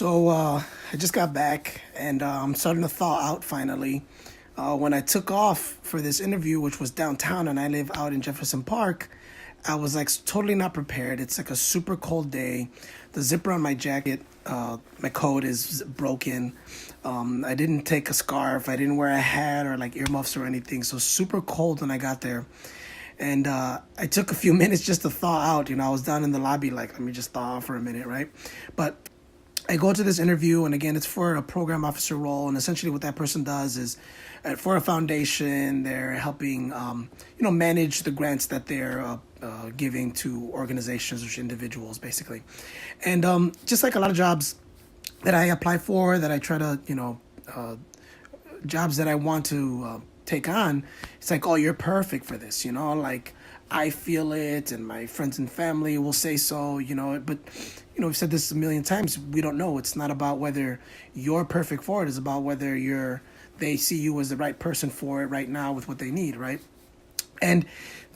I just got back and I'm starting to thaw out finally. When I took off for this interview, which was downtown, and I live out in Jefferson Park, I was like totally not prepared. It's like a super cold day. The zipper on my jacket, my coat is broken. I didn't take a scarf. I didn't wear a hat or like earmuffs or anything. So super cold when I got there. And I took a few minutes just to thaw out. I was down in the lobby, like, let me just thaw out for a minute, right? But I go to this interview, and again, it's for a program officer role. And essentially, what that person does is, for a foundation, they're helping, manage the grants that they're giving to organizations or individuals, basically. And just like a lot of jobs that I apply for, that I try to, jobs that I want to take on, it's like, oh, you're perfect for this, like I feel it, and my friends and family will say so, but we've said this a million times. We don't know. It's not about whether you're perfect for it. It's about whether they see you as the right person for it right now with what they need, right? And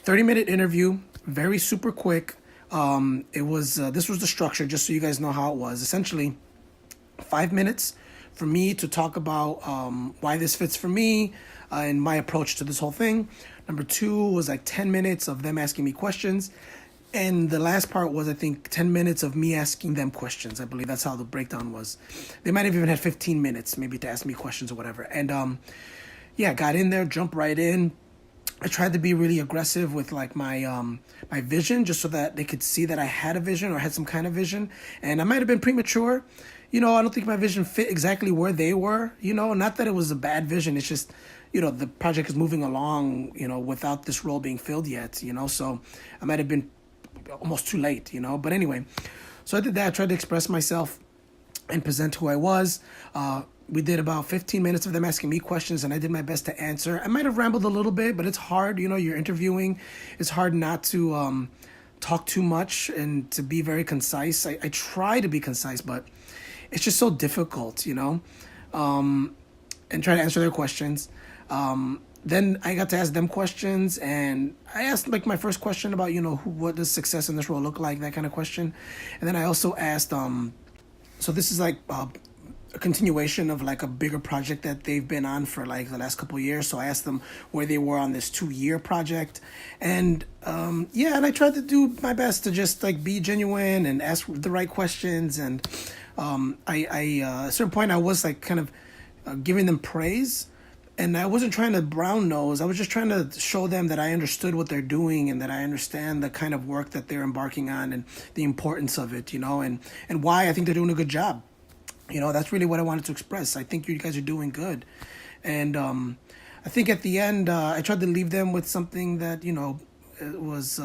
30-minute interview, very super quick. It was this was the structure, just so you guys know how it was. Essentially, 5 minutes for me to talk about why this fits for me and my approach to this whole thing. Number 2 was like 10 minutes of them asking me questions. And the last part was, I think, 10 minutes of me asking them questions. I believe that's how the breakdown was. They might have even had 15 minutes maybe to ask me questions or whatever. And got in there, jumped right in. I tried to be really aggressive with like my vision, just so that they could see that I had a vision or had some kind of vision. And I might have been premature. I don't think my vision fit exactly where they were. Not that it was a bad vision. It's just, the project is moving along, without this role being filled yet, So I might have been almost too late, But anyway, so I did that. I tried to express myself and present who I was. We did about 15 minutes of them asking me questions, and I did my best to answer. I might have rambled a little bit, but it's hard. You're interviewing. It's hard not to talk too much and to be very concise. I try to be concise, but it's just so difficult, and try to answer their questions. Then I got to ask them questions, and I asked like my first question about, what does success in this role look like, that kind of question. And then I also asked, so this is like a continuation of like a bigger project that they've been on for like the last couple of years. So I asked them where they were on this 2-year project. And and I tried to do my best to just like be genuine and ask the right questions. And I at a certain point I was like kind of giving them praise. And I wasn't trying to brown nose. I was just trying to show them that I understood what they're doing and that I understand the kind of work that they're embarking on and the importance of it, and why I think they're doing a good job. That's really what I wanted to express. I think you guys are doing good. And I think at the end, I tried to leave them with something that, it was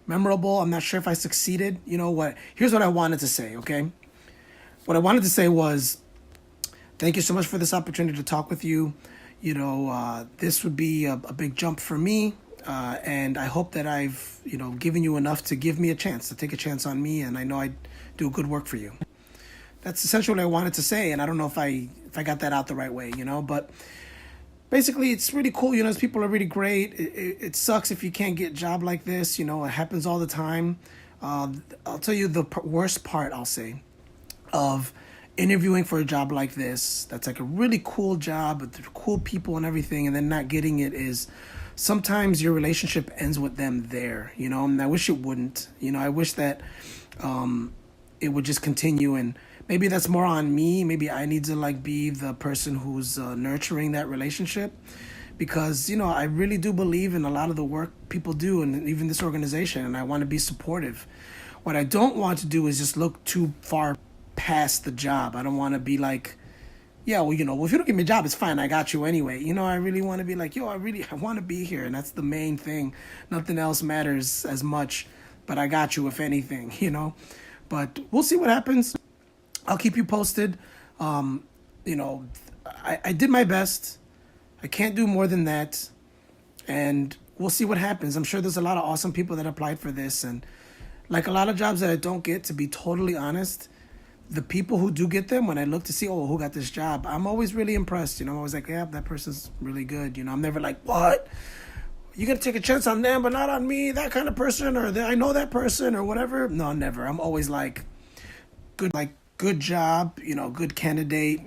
memorable. I'm not sure if I succeeded. Here's what I wanted to say, okay? What I wanted to say was, thank you so much for this opportunity to talk with you. This would be a big jump for me. And I hope that I've, given you enough to give me a chance, to take a chance on me. And I know I do good work for you. That's essentially what I wanted to say. And I don't know if I got that out the right way, but basically it's really cool. These people are really great. It sucks if you can't get a job like this. It happens all the time. I'll tell you the worst part, I'll say, of interviewing for a job like this, that's like a really cool job with cool people and everything, and then not getting it, is sometimes your relationship ends with them there, and I wish it wouldn't. I wish that it would just continue, and maybe that's more on me. Maybe I need to like be the person who's nurturing that relationship, because I really do believe in a lot of the work people do, and even this organization, and I want to be supportive. What I don't want to do is just look too far past the job. I don't want to be like, yeah, well, if you don't give me a job, it's fine. I got you anyway. I really want to be like, I want to be here. And that's the main thing. Nothing else matters as much, but I got you if anything, but we'll see what happens. I'll keep you posted. I did my best. I can't do more than that. And we'll see what happens. I'm sure there's a lot of awesome people that applied for this. And like a lot of jobs that I don't get, to be totally honest, the people who do get them, when I look to see, who got this job, I'm always really impressed. I'm always like, yeah, that person's really good. I'm never like, what? You got to take a chance on them, but not on me, that kind of person, or I know that person or whatever. No, never. I'm always like, good, like good job, good candidate,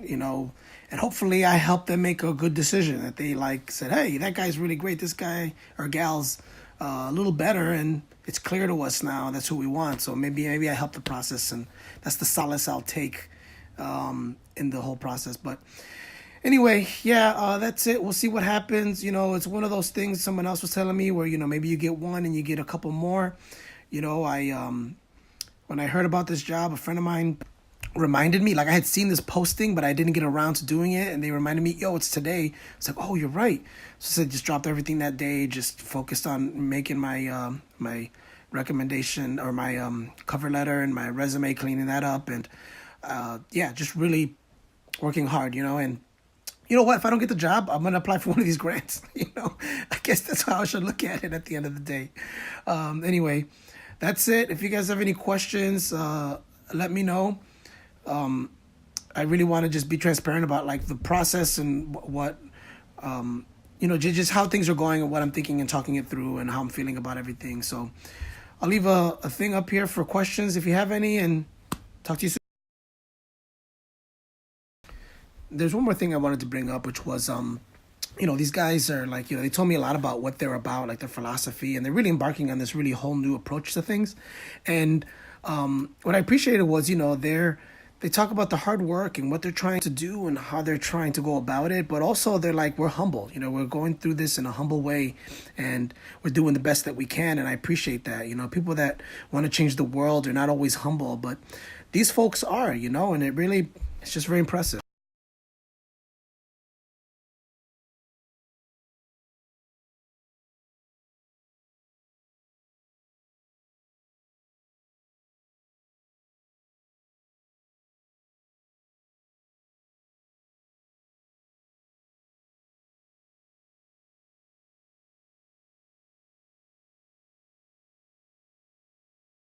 and hopefully I help them make a good decision that they like said, hey, that guy's really great. This guy or gal's a little better, and it's clear to us now that's who we want. So maybe I help the process, and that's the solace I'll take in the whole process. But anyway, yeah, that's it. We'll see what happens. It's one of those things someone else was telling me where, maybe you get one and you get a couple more. I when I heard about this job, a friend of mine reminded me, like I had seen this posting, but I didn't get around to doing it. And they reminded me, yo, it's today. It's like, oh, you're right. So I just dropped everything that day, just focused on making my recommendation or my cover letter and my resume, cleaning that up. And yeah, just really working hard, and you know what? If I don't get the job, I'm gonna apply for one of these grants. I guess that's how I should look at it at the end of the day. Anyway, that's it. If you guys have any questions, let me know. I really want to just be transparent about like the process and what, just how things are going and what I'm thinking and talking it through and how I'm feeling about everything. So I'll leave a thing up here for questions if you have any, and talk to you soon. There's one more thing I wanted to bring up, which was, these guys are like, they told me a lot about what they're about, like their philosophy, and they're really embarking on this really whole new approach to things. And what I appreciated was, they talk about the hard work and what they're trying to do and how they're trying to go about it, but also they're like, we're humble, we're going through this in a humble way, and we're doing the best that we can. And I appreciate that. People that want to change the world are not always humble, but these folks are, and it's just very impressive.